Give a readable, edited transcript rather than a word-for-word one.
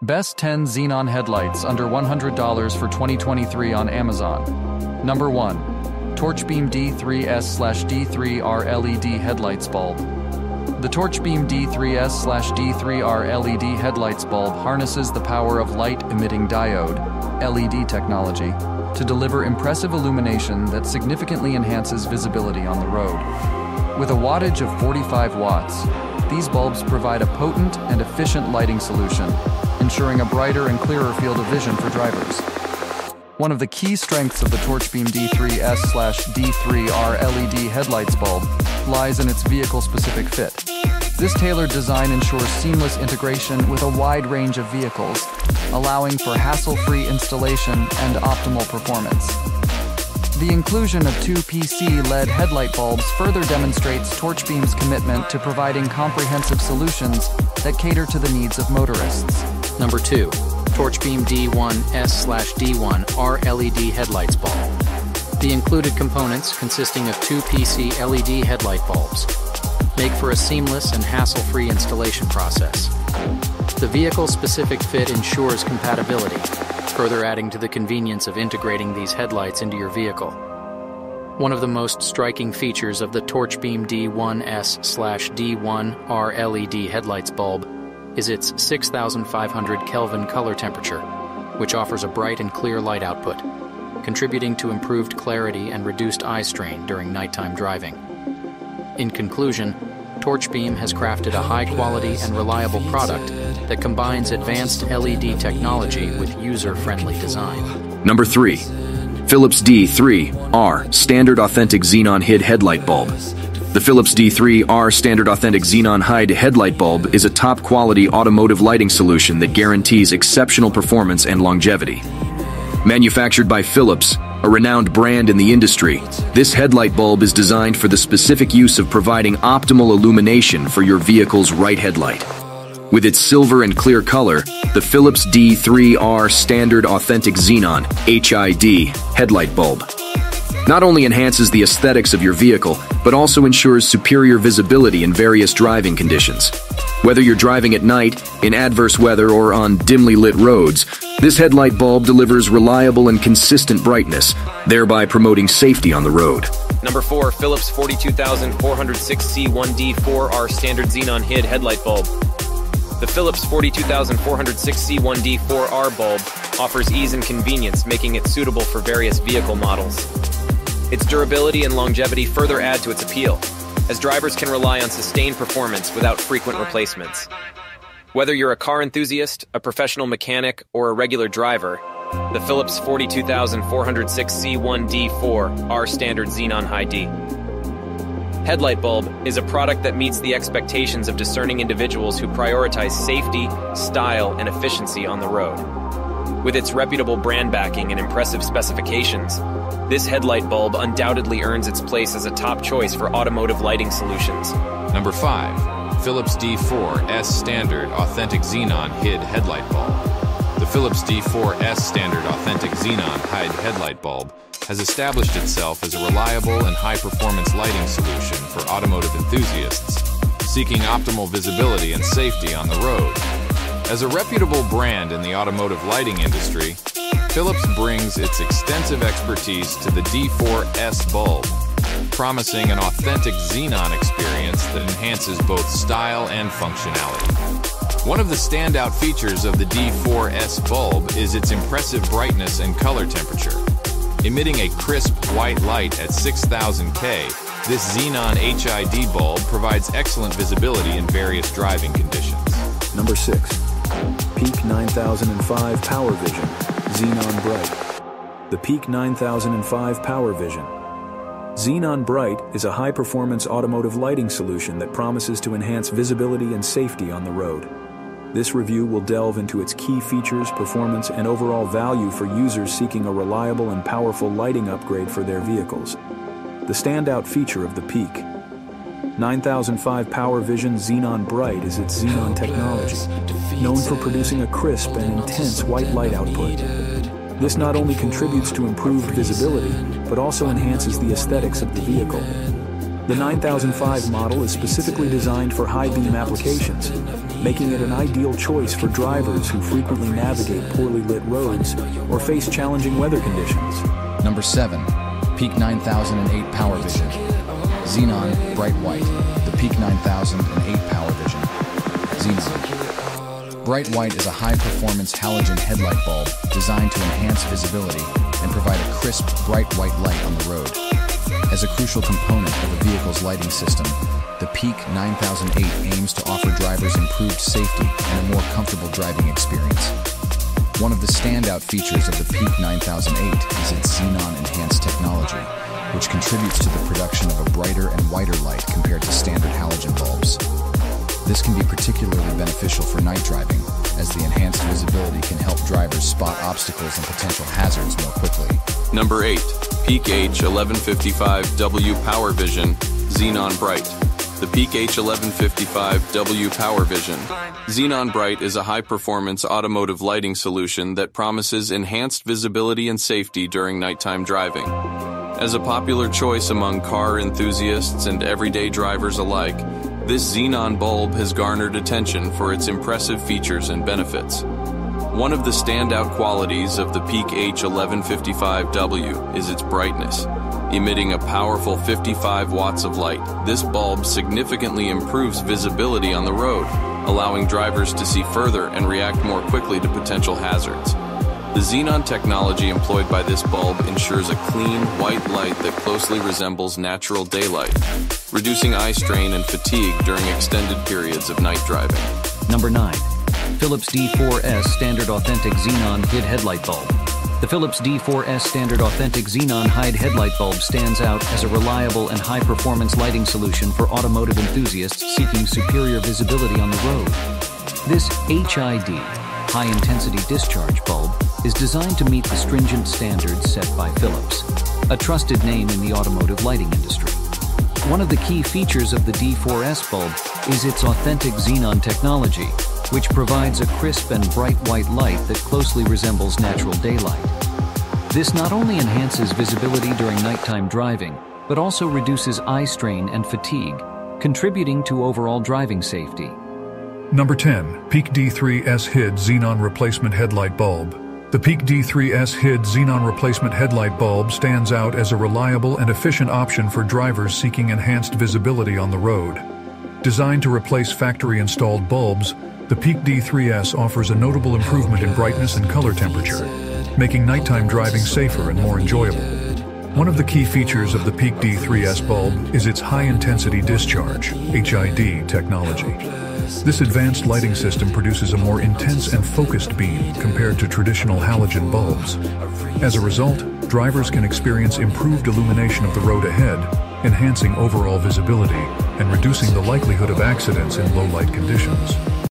Best 10 Xenon headlights under $100 for 2023 on Amazon. Number 1. Torchbeam D3S/D3R LED headlights bulb. The Torchbeam D3S/D3R LED headlights bulb harnesses the power of light-emitting diode (LED) technology to deliver impressive illumination that significantly enhances visibility on the road. With a wattage of 45 watts, these bulbs provide a potent and efficient lighting solution, ensuring a brighter and clearer field of vision for drivers. One of the key strengths of the Torchbeam D3S/D3R LED headlights bulb lies in its vehicle-specific fit. This tailored design ensures seamless integration with a wide range of vehicles, allowing for hassle-free installation and optimal performance. The inclusion of two PC LED headlight bulbs further demonstrates Torchbeam's commitment to providing comprehensive solutions that cater to the needs of motorists. Number 2. Torchbeam D1S/D1R LED headlights bulb. The included components, consisting of two PC LED headlight bulbs, make for a seamless and hassle-free installation process. The vehicle-specific fit ensures compatibility, further adding to the convenience of integrating these headlights into your vehicle. One of the most striking features of the Torchbeam D1S/D1R LED headlights bulb is its 6,500 Kelvin color temperature, which offers a bright and clear light output, contributing to improved clarity and reduced eye strain during nighttime driving. In conclusion, Torchbeam has crafted a high-quality and reliable product that combines advanced LED technology with user-friendly design. Number 3. Philips D3R Standard Authentic Xenon HID Headlight Bulb. The Philips D3R Standard Authentic Xenon HID Headlight Bulb is a top-quality automotive lighting solution that guarantees exceptional performance and longevity. Manufactured by Philips, a renowned brand in the industry, this headlight bulb is designed for the specific use of providing optimal illumination for your vehicle's right headlight. With its silver and clear color, the Philips D3R Standard Authentic Xenon HID headlight bulb not only enhances the aesthetics of your vehicle, but also ensures superior visibility in various driving conditions. Whether you're driving at night, in adverse weather, or on dimly lit roads, this headlight bulb delivers reliable and consistent brightness, thereby promoting safety on the road. Number 4. Philips 42406C1 D4R Standard Xenon HID Headlight Bulb. The Philips 42406C1 D4R bulb offers ease and convenience, making it suitable for various vehicle models. Its durability and longevity further add to its appeal, as drivers can rely on sustained performance without frequent replacements. Whether you're a car enthusiast, a professional mechanic, or a regular driver, the Philips 42406C1 D4R Standard Xenon HID Z headlight bulb is a product that meets the expectations of discerning individuals who prioritize safety, style, and efficiency on the road. With its reputable brand backing and impressive specifications, this headlight bulb undoubtedly earns its place as a top choice for automotive lighting solutions. Number 5. Philips D4S Standard Authentic Xenon HID Headlight Bulb. The Philips D4S Standard Authentic Xenon HID Headlight Bulb has established itself as a reliable and high-performance lighting solution for automotive enthusiasts seeking optimal visibility and safety on the road. As a reputable brand in the automotive lighting industry, Philips brings its extensive expertise to the D4S bulb, promising an authentic xenon experience that enhances both style and functionality. One of the standout features of the D4S bulb is its impressive brightness and color temperature. Emitting a crisp white light at 6000 K, this Xenon HID bulb provides excellent visibility in various driving conditions. Number 6. Peak 9005 Power Vision Xenon Brite. The Peak 9005 Power Vision Xenon Brite is a high-performance automotive lighting solution that promises to enhance visibility and safety on the road. This review will delve into its key features, performance, and overall value for users seeking a reliable and powerful lighting upgrade for their vehicles. The standout feature of the Peak 9005 Power Vision Xenon Brite is its Xenon technology, known for producing a crisp and intense white light output. This not only contributes to improved visibility, but also enhances the aesthetics of the vehicle. The 9005 model is specifically designed for high beam applications, making it an ideal choice for drivers who frequently navigate poorly lit roads or face challenging weather conditions. Number 7. Peak 9008 Power Vision. Xenon Bright White. The Peak 9008 Power Vision. Xenon. Bright White is a high-performance halogen headlight bulb designed to enhance visibility and provide a crisp, bright white light on the road. As a crucial component of a vehicle's lighting system, the Peak 9008 aims to offer drivers improved safety and a more comfortable driving experience. One of the standout features of the Peak 9008 is its Xenon-enhanced technology, which contributes to the production of a brighter and whiter light compared to standard halogen bulbs. This can be particularly beneficial for night driving, as the enhanced visibility can help drivers spot obstacles and potential hazards more quickly. Number 8. Peak H1155W Power Vision Xenon Brite. The Peak H1155W Power Vision Xenon Brite is a high-performance automotive lighting solution that promises enhanced visibility and safety during nighttime driving. As a popular choice among car enthusiasts and everyday drivers alike, this xenon bulb has garnered attention for its impressive features and benefits. One of the standout qualities of the Peak H1155W is its brightness. Emitting a powerful 55 watts of light, this bulb significantly improves visibility on the road, allowing drivers to see further and react more quickly to potential hazards. The xenon technology employed by this bulb ensures a clean, white light that closely resembles natural daylight, reducing eye strain and fatigue during extended periods of night driving. Number 9. Philips D4S Standard Authentic Xenon HID Headlight Bulb. The Philips D4S Standard Authentic Xenon HID Headlight Bulb stands out as a reliable and high-performance lighting solution for automotive enthusiasts seeking superior visibility on the road. This HID, high-intensity discharge bulb, is designed to meet the stringent standards set by Philips, a trusted name in the automotive lighting industry. One of the key features of the D4S bulb is its authentic xenon technology, which provides a crisp and bright white light that closely resembles natural daylight. This not only enhances visibility during nighttime driving, but also reduces eye strain and fatigue, contributing to overall driving safety. Number 10. Peak D3S HID Xenon Replacement Headlight Bulb. The Peak D3S HID Xenon Replacement Headlight Bulb stands out as a reliable and efficient option for drivers seeking enhanced visibility on the road. Designed to replace factory-installed bulbs, the Peak D3S offers a notable improvement in brightness and color temperature, making nighttime driving safer and more enjoyable. One of the key features of the Peak D3S bulb is its high-intensity discharge (HID) technology. This advanced lighting system produces a more intense and focused beam compared to traditional halogen bulbs. As a result, drivers can experience improved illumination of the road ahead, enhancing overall visibility and reducing the likelihood of accidents in low-light conditions.